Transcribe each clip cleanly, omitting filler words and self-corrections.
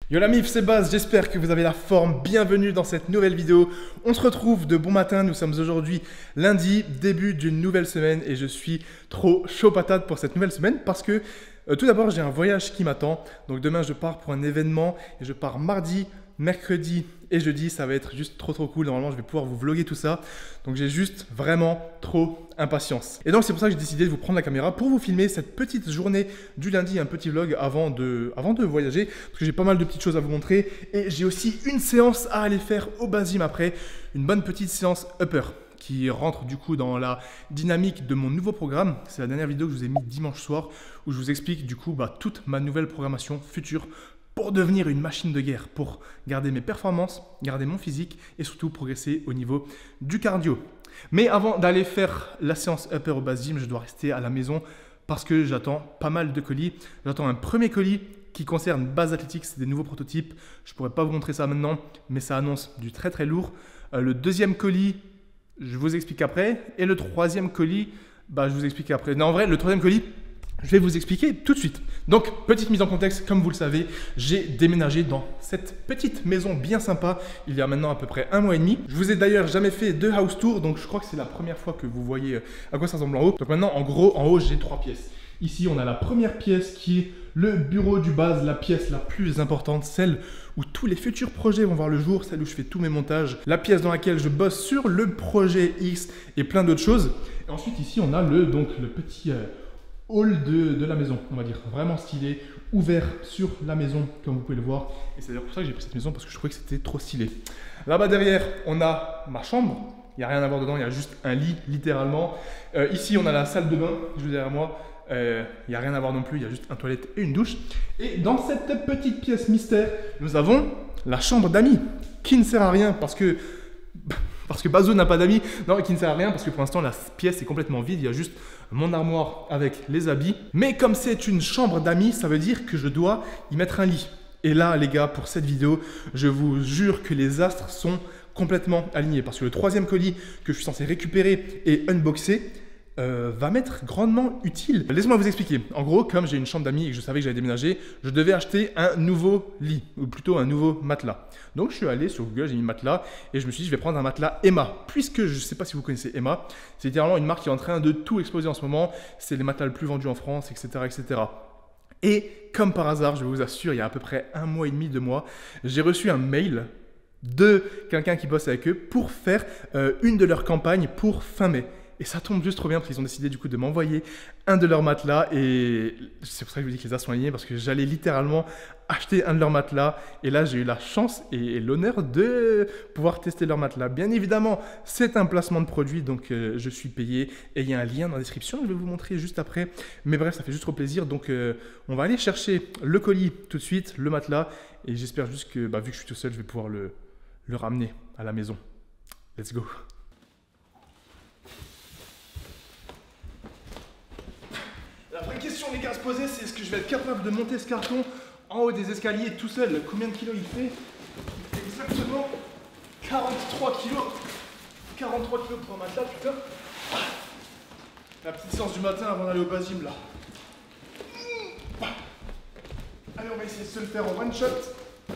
Yo la mif, c'est Baz, j'espère que vous avez la forme, bienvenue dans cette nouvelle vidéo. On se retrouve de bon matin, nous sommes aujourd'hui lundi, début d'une nouvelle semaine et je suis trop chaud patate pour cette nouvelle semaine parce que tout d'abord j'ai un voyage qui m'attend. Donc demain je pars pour un événement et je pars mardi, mercredi et jeudi, ça va être juste trop cool. Normalement je vais pouvoir vous vlogger tout ça. Donc j'ai juste vraiment trop impatience. Et donc c'est pour ça que j'ai décidé de vous prendre la caméra pour vous filmer cette petite journée du lundi, un petit vlog avant de voyager. Parce que j'ai pas mal de petites choses à vous montrer. Et j'ai aussi une séance à aller faire au Baz Gym après. Une bonne petite séance upper qui rentre du coup dans la dynamique de mon nouveau programme. C'est la dernière vidéo que je vous ai mis dimanche soir où je vous explique du coup toute ma nouvelle programmation future pour devenir une machine de guerre, pour garder mes performances, garder mon physique et surtout progresser au niveau du cardio. Mais avant d'aller faire la séance upper au Baz Gym, je dois rester à la maison parce que j'attends pas mal de colis. J'attends un premier colis qui concerne Baz Athletics, c'est des nouveaux prototypes. Je pourrais pas vous montrer ça maintenant, mais ça annonce du très lourd. Le deuxième colis, je vous explique après. Et le troisième colis, je vous explique après. Non, en vrai, le troisième colis, je vais vous expliquer tout de suite. Donc, petite mise en contexte, comme vous le savez, j'ai déménagé dans cette petite maison bien sympa il y a maintenant à peu près 1 mois et demi. Je vous ai d'ailleurs jamais fait de house tour, donc je crois que c'est la première fois que vous voyez à quoi ça ressemble en haut. Donc maintenant, en gros, en haut, j'ai 3 pièces. Ici, on a la première pièce qui est le bureau du Baz, la pièce la plus importante, celle où tous les futurs projets vont voir le jour, celle où je fais tous mes montages, la pièce dans laquelle je bosse sur le projet X et plein d'autres choses. Et ensuite, ici, on a le petit hall de la maison, on va dire, vraiment stylé, ouvert sur la maison, comme vous pouvez le voir. Et c'est d'ailleurs pour ça que j'ai pris cette maison, parce que je trouvais que c'était trop stylé. Là-bas derrière, on a ma chambre. Il n'y a rien à voir dedans, il y a juste un lit, littéralement. Ici, on a la salle de bain, juste derrière moi. Il n'y a rien à voir non plus, il y a juste une toilette et une douche. Et dans cette petite pièce mystère, nous avons la chambre d'amis, qui ne sert à rien parce que Bazo n'a pas d'amis. Non, qui ne sert à rien parce que pour l'instant, la pièce est complètement vide. Il y a juste mon armoire avec les habits. Mais comme c'est une chambre d'amis, ça veut dire que je dois y mettre un lit. Et là, les gars, pour cette vidéo, je vous jure que les astres sont complètement alignés. Parce que le troisième colis que je suis censé récupérer et unboxer va m'être grandement utile. Laissez-moi vous expliquer. En gros, comme j'ai une chambre d'amis et que je savais que j'allais déménager, je devais acheter un nouveau lit, ou plutôt un nouveau matelas. Donc je suis allé sur Google, j'ai mis matelas, et je me suis dit je vais prendre un matelas Emma. Puisque je ne sais pas si vous connaissez Emma, c'est littéralement une marque qui est en train de tout exploser en ce moment. C'est les matelas les plus vendus en France, etc. etc. Et comme par hasard, je vous assure, il y a à peu près 1 mois et demi, 2 mois, j'ai reçu un mail de quelqu'un qui bosse avec eux pour faire une de leurs campagnes pour fin mai. Et ça tombe juste trop bien parce qu'ils ont décidé du coup de m'envoyer un de leurs matelas. Et c'est pour ça que je vous dis que les as sont alignés parce que j'allais littéralement acheter un de leurs matelas. Et là, j'ai eu la chance et l'honneur de pouvoir tester leur matelas. Bien évidemment, c'est un placement de produit, donc je suis payé. Et il y a un lien dans la description, je vais vous montrer juste après. Mais bref, ça fait juste trop plaisir. Donc on va aller chercher le colis tout de suite, le matelas. Et j'espère juste que, vu que je suis tout seul, je vais pouvoir le ramener à la maison. Let's go! La vraie question, les gars, à se poser, c'est est-ce que je vais être capable de monter ce carton en haut des escaliers tout seul? Combien de kilos il fait? Il fait exactement 43 kilos. 43 kilos pour un matelas, putain. La petite séance du matin avant d'aller au Baz Gym, là. Allez, on va essayer de se le faire en one shot. Je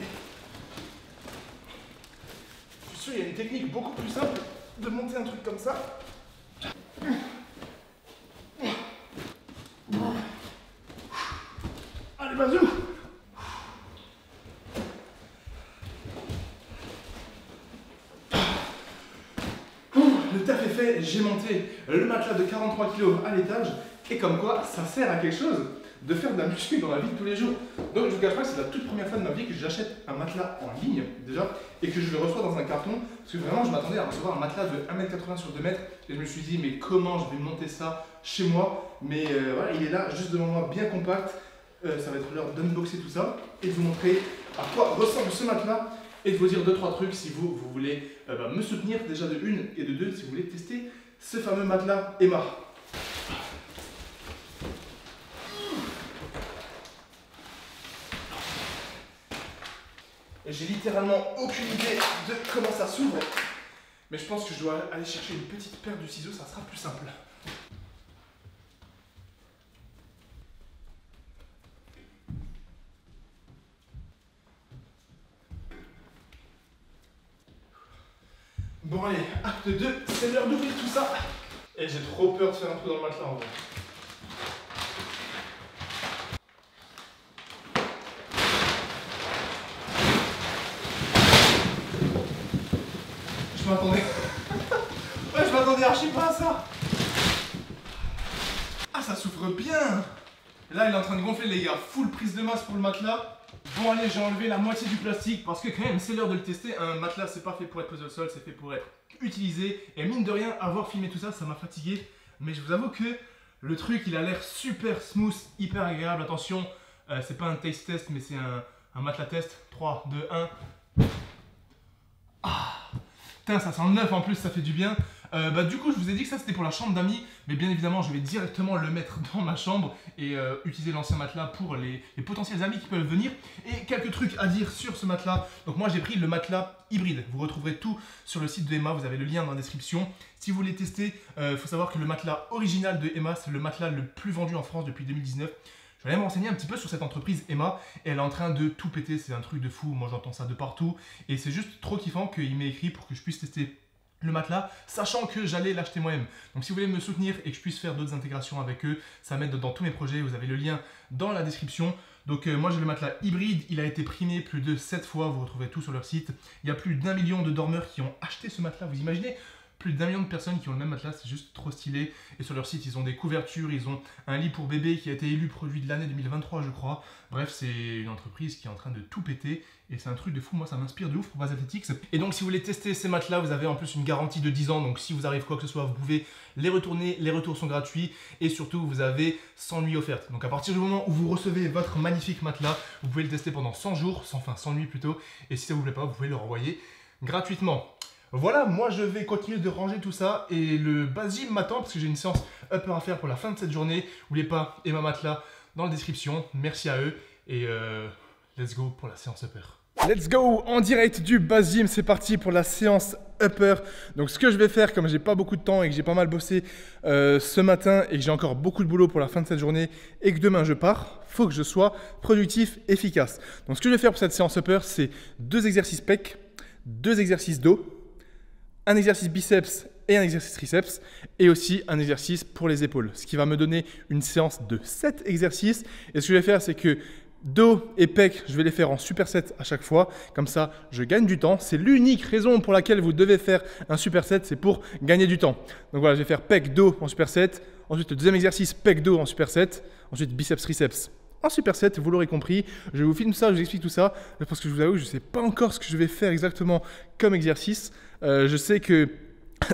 suis sûr, il y a une technique beaucoup plus simple de monter un truc comme ça. Allez, Bazou! Le taf est fait, j'ai monté le matelas de 43 kg à l'étage et comme quoi ça sert à quelque chose de faire de la muscu dans la vie de tous les jours. Donc je vous cache pas que c'est la toute première fois de ma vie que j'achète un matelas en ligne déjà et que je le reçois dans un carton parce que vraiment je m'attendais à recevoir un matelas de 1m80 sur 2 mètres et je me suis dit mais comment je vais monter ça chez moi, mais voilà, il est là juste devant moi bien compact. Ça va être l'heure d'unboxer tout ça et de vous montrer à quoi ressemble ce matelas et de vous dire 2-3 trucs si vous voulez me soutenir déjà de 1 et de 2 si vous voulez tester ce fameux matelas Emma. J'ai littéralement aucune idée de comment ça s'ouvre, mais je pense que je dois aller chercher une petite paire de ciseaux, ça sera plus simple. Bon allez, acte 2, c'est l'heure d'ouvrir tout ça. Et j'ai trop peur de faire un trou dans le matelas en vrai. Je m'attendais. Ouais, je m'attendais archi pas à ça. Ah, ça souffre bien. Là, il est en train de gonfler, les gars. Full prise de masse pour le matelas. Bon, allez, j'ai enlevé la moitié du plastique parce que, quand même, c'est l'heure de le tester. Un matelas, c'est pas fait pour être posé au sol, c'est fait pour être utilisé. Et mine de rien, avoir filmé tout ça, ça m'a fatigué. Mais je vous avoue que le truc, il a l'air super smooth, hyper agréable. Attention, c'est pas un taste test, mais c'est un matelas test. 3, 2, 1. Ah, putain, ça sent le neuf en plus, ça fait du bien. Du coup, je vous ai dit que ça c'était pour la chambre d'amis, mais bien évidemment, je vais directement le mettre dans ma chambre et utiliser l'ancien matelas pour les potentiels amis qui peuvent venir. Et quelques trucs à dire sur ce matelas. Donc moi, j'ai pris le matelas hybride. Vous retrouverez tout sur le site de Emma, vous avez le lien dans la description. Si vous voulez tester, il faut savoir que le matelas original de Emma, c'est le matelas le plus vendu en France depuis 2019. Je vais aller me renseigner un petit peu sur cette entreprise Emma et elle est en train de tout péter, c'est un truc de fou, moi j'entends ça de partout et c'est juste trop kiffant qu'il m'ait écrit pour que je puisse tester le matelas, sachant que j'allais l'acheter moi-même. Donc si vous voulez me soutenir et que je puisse faire d'autres intégrations avec eux, ça m'aide dans tous mes projets, vous avez le lien dans la description. Donc moi j'ai le matelas hybride, il a été primé plus de 7 fois, vous retrouverez tout sur leur site. Il y a plus d'1 million de dormeurs qui ont acheté ce matelas, vous imaginez ? Plus d'1 million de personnes qui ont le même matelas, c'est juste trop stylé. Et sur leur site, ils ont des couvertures, ils ont un lit pour bébé qui a été élu produit de l'année 2023, je crois. Bref, c'est une entreprise qui est en train de tout péter. Et c'est un truc de fou, moi ça m'inspire de ouf pour Base Athletics. Et donc si vous voulez tester ces matelas, vous avez en plus une garantie de 10 ans. Donc si vous arrive quoi que ce soit, vous pouvez les retourner, les retours sont gratuits. Et surtout, vous avez 100 nuits offertes. Donc à partir du moment où vous recevez votre magnifique matelas, vous pouvez le tester pendant 100 jours, enfin 100 nuits plutôt. Et si ça vous plaît pas, vous pouvez le renvoyer gratuitement. Voilà, moi je vais continuer de ranger tout ça et le Basile m'attend parce que j'ai une séance upper à faire pour la fin de cette journée. N'oubliez pas Emma Matelas dans la description, merci à eux et let's go pour la séance upper. Let's go en direct du Basile, c'est parti pour la séance upper. Donc ce que je vais faire, comme j'ai pas beaucoup de temps et que j'ai pas mal bossé ce matin et que j'ai encore beaucoup de boulot pour la fin de cette journée et que demain je pars, faut que je sois productif, efficace. Donc ce que je vais faire pour cette séance upper, c'est 2 exercices pec, 2 exercices dos, un exercice biceps et un exercice triceps et aussi un exercice pour les épaules. Ce qui va me donner une séance de 7 exercices. Et ce que je vais faire, c'est que dos et pec, je vais les faire en superset à chaque fois. Comme ça, je gagne du temps. C'est l'unique raison pour laquelle vous devez faire un superset, c'est pour gagner du temps. Donc voilà, je vais faire pec, dos en superset. Ensuite, le deuxième exercice, pec, dos en superset. Ensuite, biceps, triceps en superset, vous l'aurez compris. Je vous filme ça, je vous explique tout ça. Parce que je vous avoue, je ne sais pas encore ce que je vais faire exactement comme exercice. Je sais que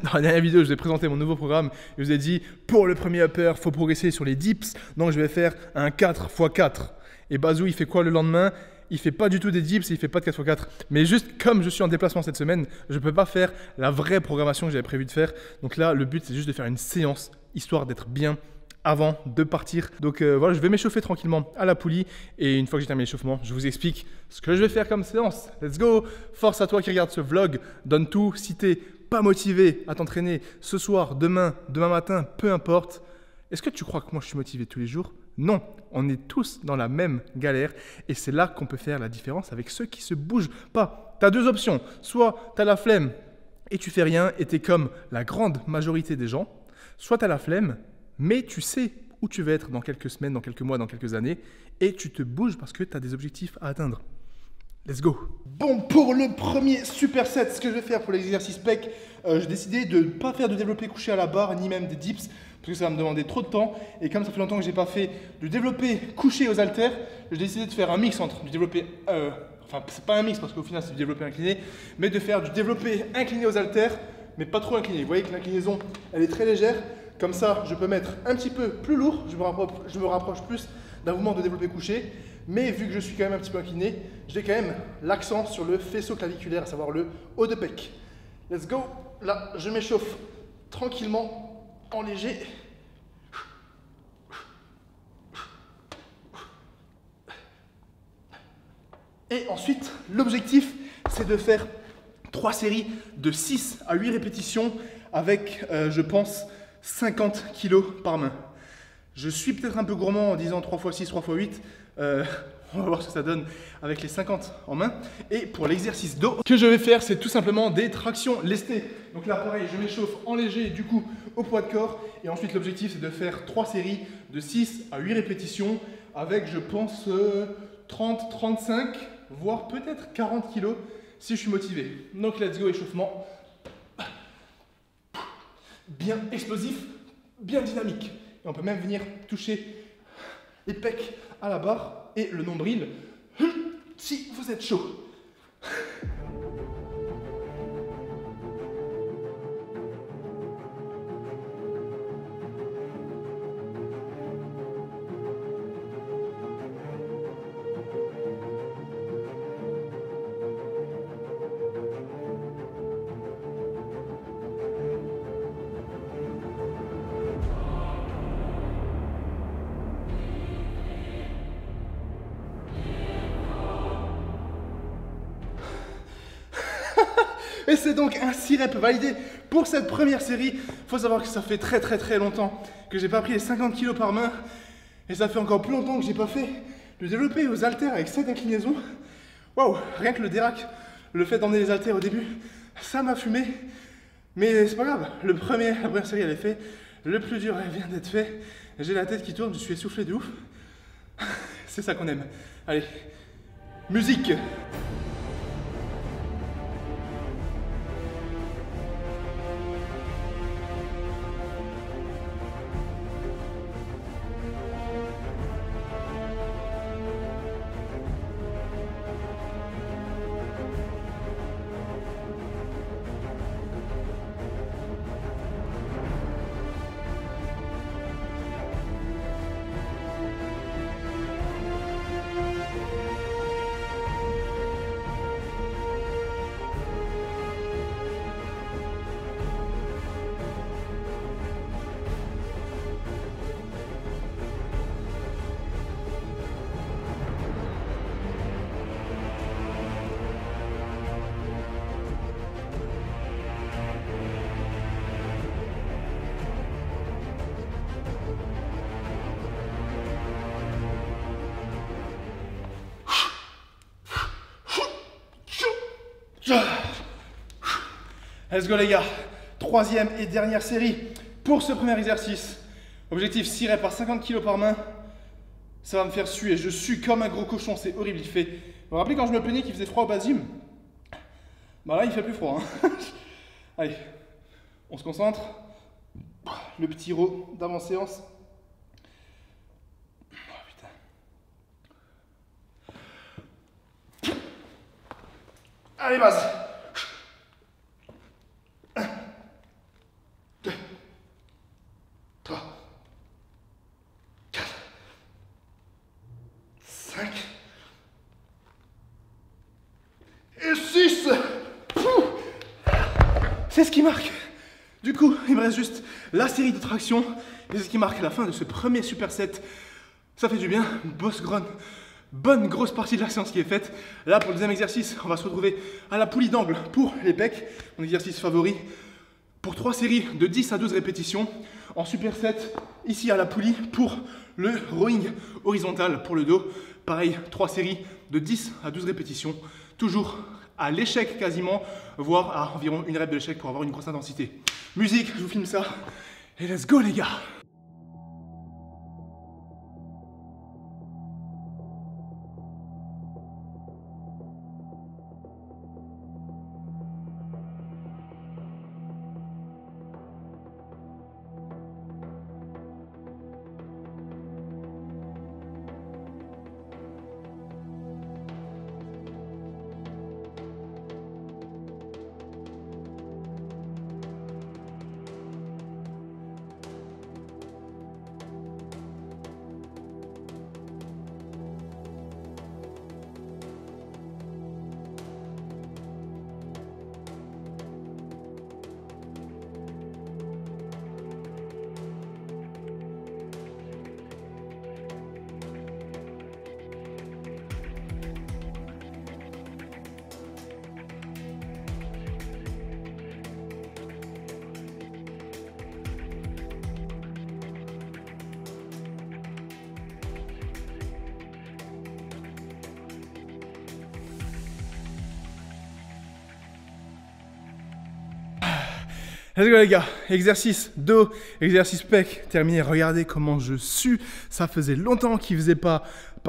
dans la dernière vidéo, je vous ai présenté mon nouveau programme. Je vous ai dit, pour le premier upper, il faut progresser sur les dips. Donc, je vais faire un 4x4. Et Bazou, il fait quoi le lendemain? Il fait pas du tout des dips, il fait pas de 4x4. Mais juste comme je suis en déplacement cette semaine, je ne peux pas faire la vraie programmation que j'avais prévu de faire. Donc là, le but, c'est juste de faire une séance, histoire d'être bien avant de partir. Donc voilà, je vais m'échauffer tranquillement à la poulie. Et une fois que j'ai terminé l'échauffement, je vous explique ce que je vais faire comme séance. Let's go! Force à toi qui regarde ce vlog. Donne tout. Si t'es pas motivé à t'entraîner ce soir, demain matin, peu importe. Est-ce que tu crois que moi je suis motivé tous les jours? Non, on est tous dans la même galère. Et c'est là qu'on peut faire la différence avec ceux qui se bougent pas. Tu as 2 options. Soit tu as la flemme et tu fais rien et tu es comme la grande majorité des gens. Soit tu as la flemme, mais tu sais où tu vas être dans quelques semaines, dans quelques mois, dans quelques années, et tu te bouges parce que tu as des objectifs à atteindre. Let's go! Bon, pour le premier superset, ce que je vais faire pour l'exercice pec, j'ai décidé de ne pas faire de développé couché à la barre, ni même des dips, parce que ça va me demander trop de temps. Et comme ça fait longtemps que je n'ai pas fait du développé couché aux haltères, j'ai décidé de faire un mix entre du développé, enfin c'est pas un mix parce qu'au final c'est du développé incliné, mais de faire du développé incliné aux haltères, mais pas trop incliné. Vous voyez que l'inclinaison, elle est très légère. Comme ça, je peux mettre un petit peu plus lourd, je me rapproche plus d'un mouvement de développé couché. Mais vu que je suis quand même un petit peu incliné, j'ai quand même l'accent sur le faisceau claviculaire, à savoir le haut de pec. Let's go! Là, je m'échauffe tranquillement, en léger. Et ensuite, l'objectif, c'est de faire 3 séries de 6 à 8 répétitions avec, je pense, 50 kg par main. Je suis peut-être un peu gourmand en disant 3 x 6, 3 x 8. On va voir ce que ça donne avec les 50 en main. Et pour l'exercice dos, que je vais faire, c'est tout simplement des tractions lestées. Donc là, pareil, je m'échauffe en léger, du coup, au poids de corps. Et ensuite, l'objectif, c'est de faire 3 séries de 6 à 8 répétitions avec, je pense, 30, 35, voire peut-être 40 kilos si je suis motivé. Donc, let's go, échauffement. Bien explosif, bien dynamique. Et on peut même venir toucher les pecs à la barre et le nombril si vous êtes chaud. Et c'est donc un 6 reps validé pour cette première série. Il faut savoir que ça fait très longtemps que j'ai pas pris les 50 kg par main. Et ça fait encore plus longtemps que j'ai pas fait le développé aux haltères avec cette inclinaison. Waouh, rien que le dérac, le fait d'emmener les haltères au début, ça m'a fumé. Mais c'est pas grave, la première série elle est faite. Le plus dur elle vient d'être fait. J'ai la tête qui tourne, je suis essoufflé de ouf. C'est ça qu'on aime. Allez, musique. Let's go les gars, troisième et dernière série pour ce premier exercice. Objectif 6 reps par 50 kg par main. Ça va me faire suer, je sue comme un gros cochon, c'est horrible. Il fait... Vous vous rappelez quand je me plaignais qu'il faisait froid au bas gym? Bah là il fait plus froid. Hein. Allez, on se concentre. Le petit row d'avant-séance. Oh, putain. Allez, base. 1, 2, 3, 4, 5 et 6. C'est ce qui marque. Du coup, il me reste juste la série de tractions. Et c'est ce qui marque la fin de ce premier superset. Ça fait du bien. Bonne grosse partie de la séance qui est faite. Là, pour le deuxième exercice, on va se retrouver à la poulie d'angle pour les pecs. Mon exercice favori. Pour 3 séries de 10 à 12 répétitions. En superset, ici à la poulie pour le rowing horizontal pour le dos. Pareil, 3 séries de 10 à 12 répétitions. Toujours à l'échec quasiment, voire à environ une rep de l'échec pour avoir une grosse intensité. Musique, je vous filme ça. Et let's go les gars! Let's go les gars, exercice dos, exercice pec, terminé. Regardez comment je sue, ça faisait longtemps qu'il faisait pas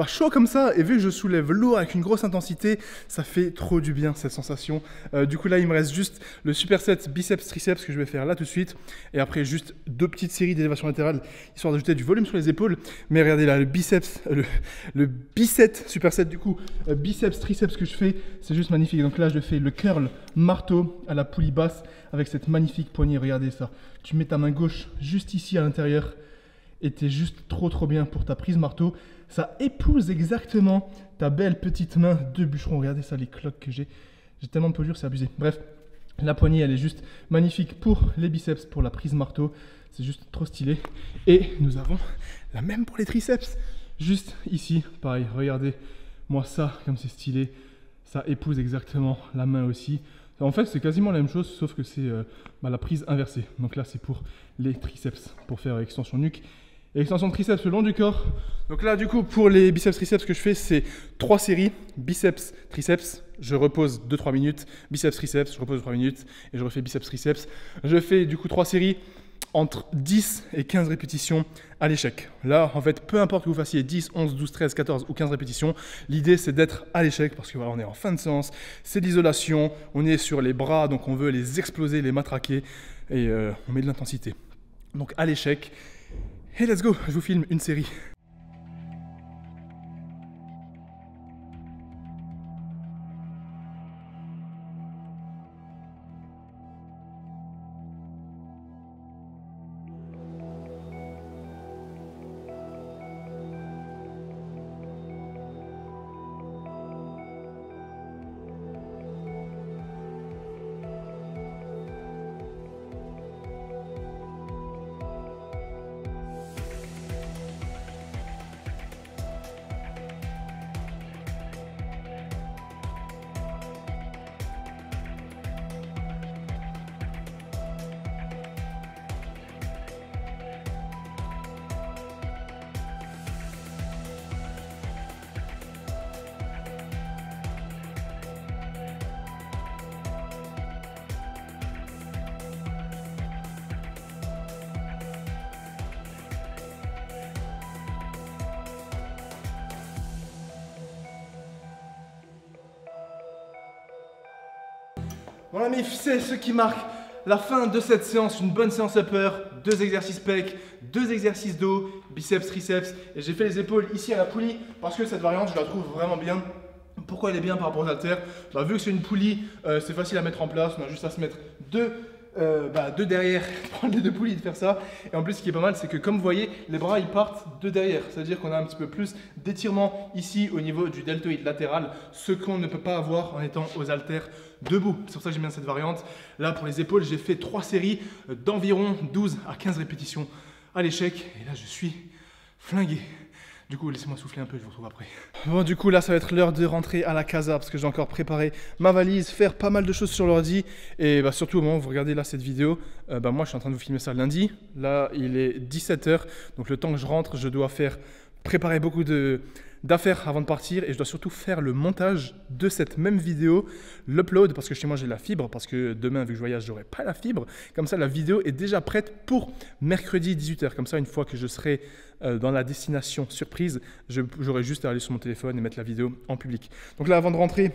chaud comme ça, et vu que je soulève lourd avec une grosse intensité, ça fait trop du bien cette sensation. Du coup là il me reste juste le superset biceps triceps que je vais faire là tout de suite, et après juste 2 petites séries d'élévation latérale histoire d'ajouter du volume sur les épaules. Mais regardez là le biceps, le bicep superset du coup, biceps triceps que je fais, c'est juste magnifique. Donc là je fais le curl marteau à la poulie basse avec cette magnifique poignée. Regardez ça, tu mets ta main gauche juste ici à l'intérieur et t'es juste trop bien pour ta prise marteau. Ça épouse exactement ta belle petite main de bûcheron. Regardez ça, les cloques que j'ai. J'ai tellement de pelure, c'est abusé. Bref, la poignée, elle est juste magnifique pour les biceps, pour la prise marteau. C'est juste trop stylé. Et nous avons la même pour les triceps. Juste ici, pareil, regardez-moi ça, comme c'est stylé. Ça épouse exactement la main aussi. En fait, c'est quasiment la même chose, sauf que c'est la prise inversée. Donc là, c'est pour les triceps, pour faire extension nuque. Et extension de triceps le long du corps. Donc là, du coup, pour les biceps triceps, ce que je fais, c'est 3 séries. Biceps triceps, je repose 2-3 minutes. Biceps triceps, je repose 3 minutes. Et je refais biceps triceps. Je fais du coup 3 séries entre 10 et 15 répétitions à l'échec. Là, en fait, peu importe que vous fassiez 10, 11, 12, 13, 14 ou 15 répétitions, l'idée, c'est d'être à l'échec parce que voilà, on est en fin de séance. C'est de l'isolation. On est sur les bras, donc on veut les exploser, les matraquer. Et on met de l'intensité. Donc à l'échec. Et let's go, je vous filme une série. Mon ami, c'est ce qui marque la fin de cette séance, une bonne séance upper, 2 exercices pec, 2 exercices dos, biceps, triceps, et j'ai fait les épaules ici à la poulie parce que cette variante, je la trouve vraiment bien. Pourquoi elle est bien par rapport aux haltères? Vu que c'est une poulie, c'est facile à mettre en place, on a juste à se mettre deux derrière, prendre les 2 poulies et de faire ça. Et en plus, ce qui est pas mal, c'est que comme vous voyez, les bras ils partent de derrière. C'est-à-dire qu'on a un petit peu plus d'étirement ici au niveau du deltoïde latéral, ce qu'on ne peut pas avoir en étant aux haltères debout. C'est pour ça que j'aime bien cette variante. Là, pour les épaules, j'ai fait 3 séries d'environ 12 à 15 répétitions à l'échec. Et là, je suis flingué. Du coup, laissez-moi souffler un peu, je vous retrouve après. Bon, du coup, là, ça va être l'heure de rentrer à la casa parce que j'ai encore préparé ma valise, faire pas mal de choses sur l'ordi. Et surtout, au moment où vous regardez là cette vidéo, moi, je suis en train de vous filmer ça lundi. Là, il est 17 h. Donc, le temps que je rentre, je dois préparer beaucoup d'affaires avant de partir et je dois surtout faire le montage de cette même vidéo, l'upload parce que chez moi j'ai la fibre, parce que demain vu que je voyage j'aurai pas la fibre, comme ça la vidéo est déjà prête pour mercredi 18 h, comme ça une fois que je serai dans la destination surprise, j'aurai juste à aller sur mon téléphone et mettre la vidéo en public. Donc là avant de rentrer,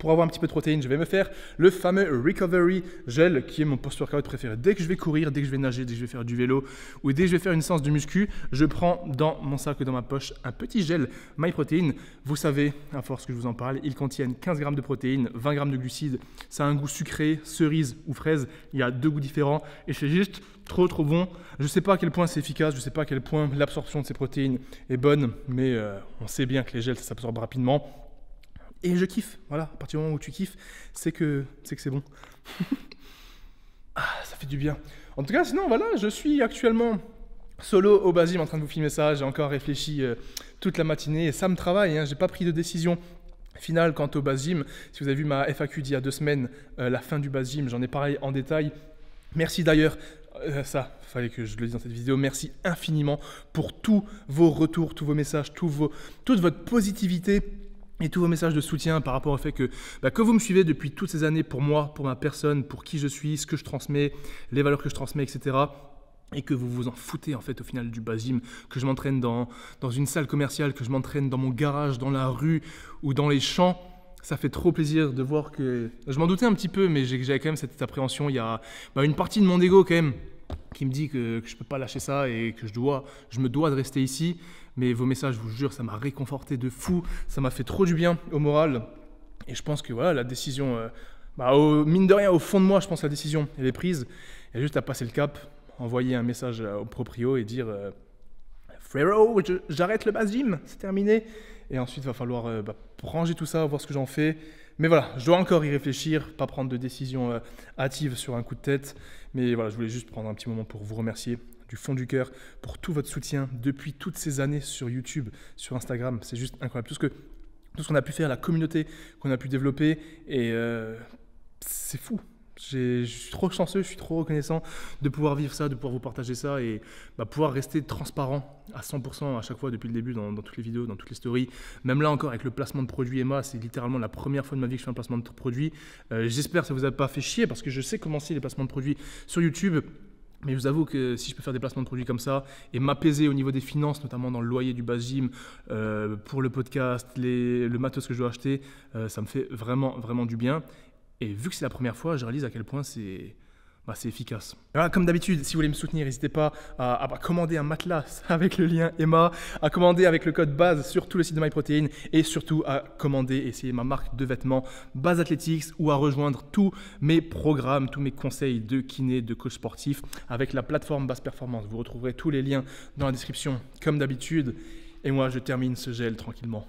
pour avoir un petit peu de protéines, je vais me faire le fameux Recovery Gel qui est mon post-workout préféré. Dès que je vais courir, dès que je vais nager, dès que je vais faire du vélo ou dès que je vais faire une séance de muscu, je prends dans mon sac ou dans ma poche un petit gel MyProtein. Vous savez, à force que je vous en parle, ils contiennent 15 grammes de protéines, 20 grammes de glucides. Ça a un goût sucré, cerise ou fraise. Il y a 2 goûts différents et c'est juste trop bon. Je ne sais pas à quel point c'est efficace, je ne sais pas à quel point l'absorption de ces protéines est bonne, mais on sait bien que les gels ça s'absorbe rapidement. Et je kiffe, voilà, à partir du moment où tu kiffes, c'est que c'est bon. Ça fait du bien. En tout cas, sinon, voilà, je suis actuellement solo au Bas Gym en train de vous filmer ça. J'ai encore réfléchi toute la matinée et ça me travaille, hein. J'ai pas pris de décision finale quant au Bas Gym. Si vous avez vu ma FAQ d'il y a 2 semaines, la fin du Bas Gym, j'en ai parlé en détail. Merci d'ailleurs, ça, fallait que je le dise dans cette vidéo, merci infiniment pour tous vos retours, tous vos messages, toute votre positivité. et tous vos messages de soutien par rapport au fait que vous me suivez depuis toutes ces années pour moi, pour ma personne, pour qui je suis, ce que je transmets, les valeurs que je transmets, etc. Et que vous vous en foutez en fait au final du base gym, que je m'entraîne dans une salle commerciale, que je m'entraîne dans mon garage, dans la rue ou dans les champs. Ça fait trop plaisir de voir que... Je m'en doutais un petit peu, mais j'avais quand même cette appréhension. Il y a une partie de mon ego quand même qui me dit que je ne peux pas lâcher ça et que je me dois de rester ici. Mais vos messages, je vous jure, ça m'a réconforté de fou. Ça m'a fait trop du bien au moral. Et je pense que voilà, la décision, mine de rien, au fond de moi, je pense que la décision, elle est prise. Il y a juste à passer le cap, envoyer un message au proprio et dire frérot, j'arrête le base gym, c'est terminé. Et ensuite, il va falloir ranger tout ça, voir ce que j'en fais. Mais voilà, je dois encore y réfléchir, pas prendre de décision hâtive sur un coup de tête. Mais voilà, je voulais juste prendre un petit moment pour vous remercier du fond du cœur pour tout votre soutien depuis toutes ces années sur YouTube, sur Instagram. C'est juste incroyable. Tout ce qu'on a pu faire, la communauté qu'on a pu développer. Et c'est fou. Je suis trop chanceux, je suis trop reconnaissant de pouvoir vivre ça, de pouvoir vous partager ça et pouvoir rester transparent à 100% à chaque fois depuis le début dans toutes les vidéos, dans toutes les stories. Même là encore avec le placement de produit Emma, c'est littéralement la première fois de ma vie que je fais un placement de produit. J'espère que ça ne vous a pas fait chier parce que je sais comment c'est les placements de produits sur YouTube. Mais je vous avoue que si je peux faire des placements de produits comme ça et m'apaiser au niveau des finances, notamment dans le loyer du base gym, pour le podcast, le matos que je dois acheter, ça me fait vraiment, vraiment du bien. Et vu que c'est la première fois, je réalise à quel point c'est efficace. Voilà, comme d'habitude, si vous voulez me soutenir, n'hésitez pas à commander un matelas avec le lien Emma, à commander avec le code BASE sur tout le site de MyProtein et surtout à commander et essayer ma marque de vêtements Base Athletics ou à rejoindre tous mes programmes, tous mes conseils de kiné, de coach sportif avec la plateforme Base Performance. Vous retrouverez tous les liens dans la description comme d'habitude. Et moi, je termine ce gel tranquillement.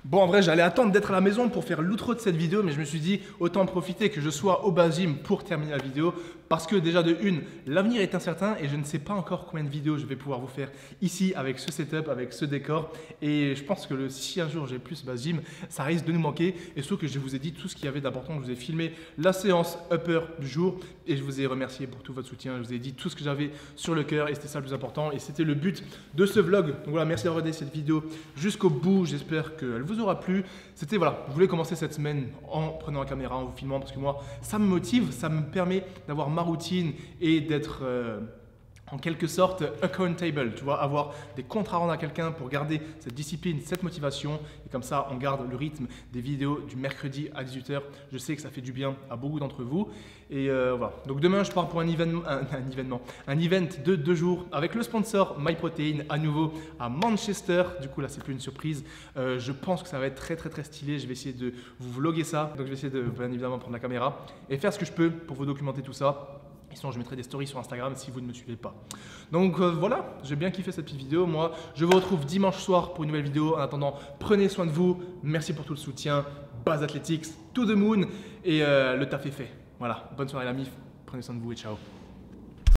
Bon, en vrai, j'allais attendre d'être à la maison pour faire l'outro de cette vidéo, mais je me suis dit, autant profiter que je sois au base gym pour terminer la vidéo, parce que déjà de une, l'avenir est incertain et je ne sais pas encore combien de vidéos je vais pouvoir vous faire ici avec ce setup, avec ce décor. Et je pense que si un jour j'ai plus base gym, ça risque de nous manquer. Et surtout que je vous ai dit tout ce qu'il y avait d'important, je vous ai filmé la séance upper du jour et je vous ai remercié pour tout votre soutien. Je vous ai dit tout ce que j'avais sur le cœur et c'était ça le plus important. Et c'était le but de ce vlog. Donc voilà, merci d'avoir regardé cette vidéo jusqu'au bout. J'espère qu'elle vous aura plu. C'était voilà, je voulais commencer cette semaine en prenant la caméra, en vous filmant parce que moi, ça me motive, ça me permet d'avoir ma routine et d'être en quelque sorte accountable, tu vois, avoir des comptes à rendre à quelqu'un pour garder cette discipline, cette motivation. Et comme ça, on garde le rythme des vidéos du mercredi à 18 h. Je sais que ça fait du bien à beaucoup d'entre vous. Et voilà. Donc demain, je pars pour un event de 2 jours avec le sponsor MyProtein à nouveau à Manchester. Du coup, là, c'est plus une surprise. Je pense que ça va être très, très, très stylé. Je vais essayer de vous vlogger ça. Donc, je vais essayer de, bien évidemment, prendre la caméra et faire ce que je peux pour vous documenter tout ça. Et sinon, je mettrai des stories sur Instagram si vous ne me suivez pas. Donc voilà, j'ai bien kiffé cette petite vidéo. Moi, je vous retrouve dimanche soir pour une nouvelle vidéo. En attendant, prenez soin de vous. Merci pour tout le soutien. Base Athletics, to the moon. Et le taf est fait. Voilà, bonne soirée la MIF. Prenez soin de vous et ciao.